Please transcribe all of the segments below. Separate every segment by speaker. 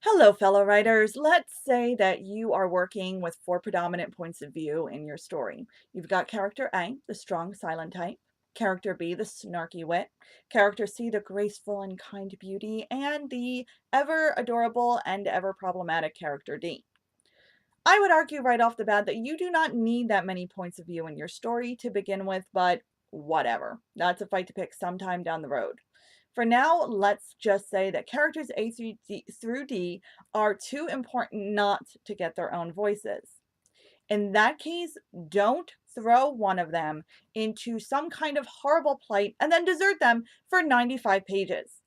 Speaker 1: Hello, fellow writers. Let's say that you are working with four predominant points of view in your story. You've got character A, the strong silent type, character B, the snarky wit, character C, the graceful and kind beauty, and the ever adorable and ever problematic character D. I would argue right off the bat that you do not need that many points of view in your story to begin with, but whatever. That's a fight to pick sometime down the road. For now, let's just say that characters A through D are too important not to get their own voices. In that case, don't throw one of them into some kind of horrible plight and then desert them for 95 pages.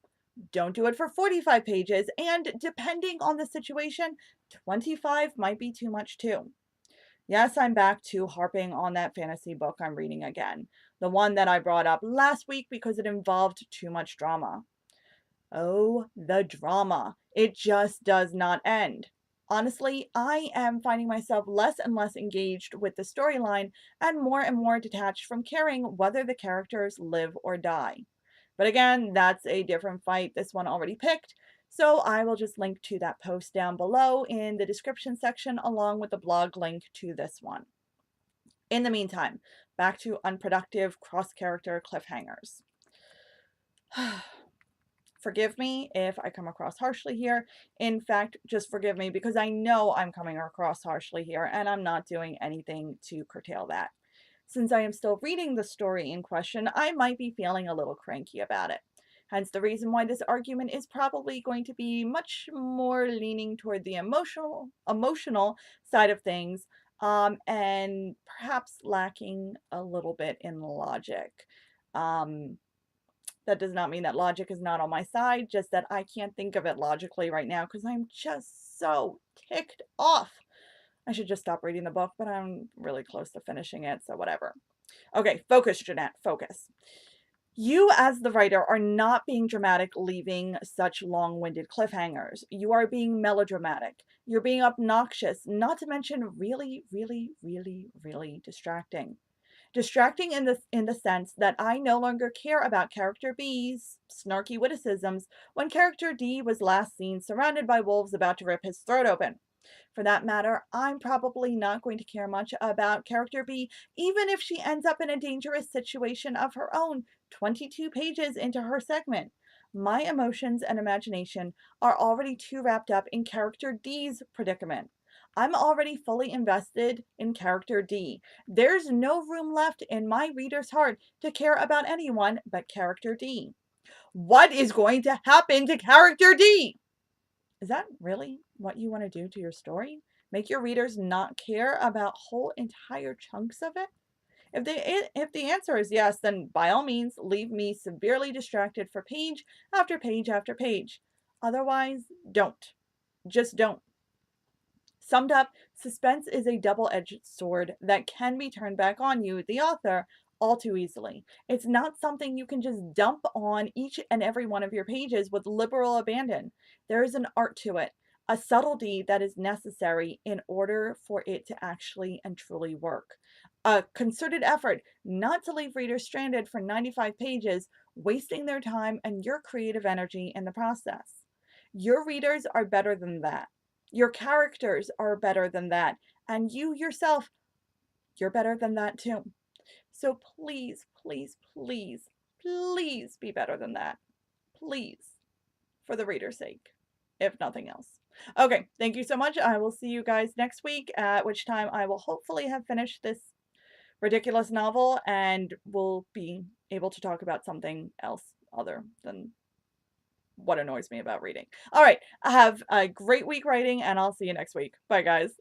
Speaker 1: Don't do it for 45 pages, and depending on the situation, 25 might be too much too. Yes, I'm back to harping on that fantasy book I'm reading again, the one that I brought up last week because it involved too much drama. Oh, the drama. It just does not end. Honestly, I am finding myself less and less engaged with the storyline and more detached from caring whether the characters live or die. But again, that's a different fight. This one already picked. So I will just link to that post down below in the description section along with the blog link to this one. In the meantime, back to unproductive cross-character cliffhangers. Forgive me if I come across harshly here. In fact, just forgive me because I know I'm coming across harshly here and I'm not doing anything to curtail that. Since I am still reading the story in question, I might be feeling a little cranky about it. Hence the reason why this argument is probably going to be much more leaning toward the emotional side of things, and perhaps lacking a little bit in logic. Um, that does not mean that logic is not on my side, just that I can't think of it logically right now because I'm just so ticked off. I should just stop reading the book, but I'm really close to finishing it, so whatever. Okay, focus, Jeanette, focus. You, as the writer, are not being dramatic, leaving such long-winded cliffhangers. You are being melodramatic. You're being obnoxious, not to mention really, really, really, really distracting. Distracting in the sense that I no longer care about character B's snarky witticisms when character D was last seen surrounded by wolves about to rip his throat open. For that matter, I'm probably not going to care much about character B, even if she ends up in a dangerous situation of her own 22 pages into her segment. My emotions and imagination are already too wrapped up in character D's predicament. I'm already fully invested in character D. There's no room left in my reader's heart to care about anyone but character D. What is going to happen to character D? Is that really what you want to do to your story? Make your readers not care about whole entire chunks of it? If the answer is yes, then by all means leave me severely distracted for page after page after page. Otherwise, don't. Just don't. Summed up, suspense is a double-edged sword that can be turned back on you, the author, all too easily. It's not something you can just dump on each and every one of your pages with liberal abandon. There is an art to it, a subtlety that is necessary in order for it to actually and truly work. A concerted effort not to leave readers stranded for 95 pages, wasting their time and your creative energy in the process. Your readers are better than that. Your characters are better than that. And you yourself, you're better than that too. So please, please, please, please be better than that. Please. For the reader's sake, if nothing else. Okay, thank you so much. I will see you guys next week, at which time I will hopefully have finished this ridiculous novel and will be able to talk about something else other than what annoys me about reading. All right, have a great week writing, and I'll see you next week. Bye, guys.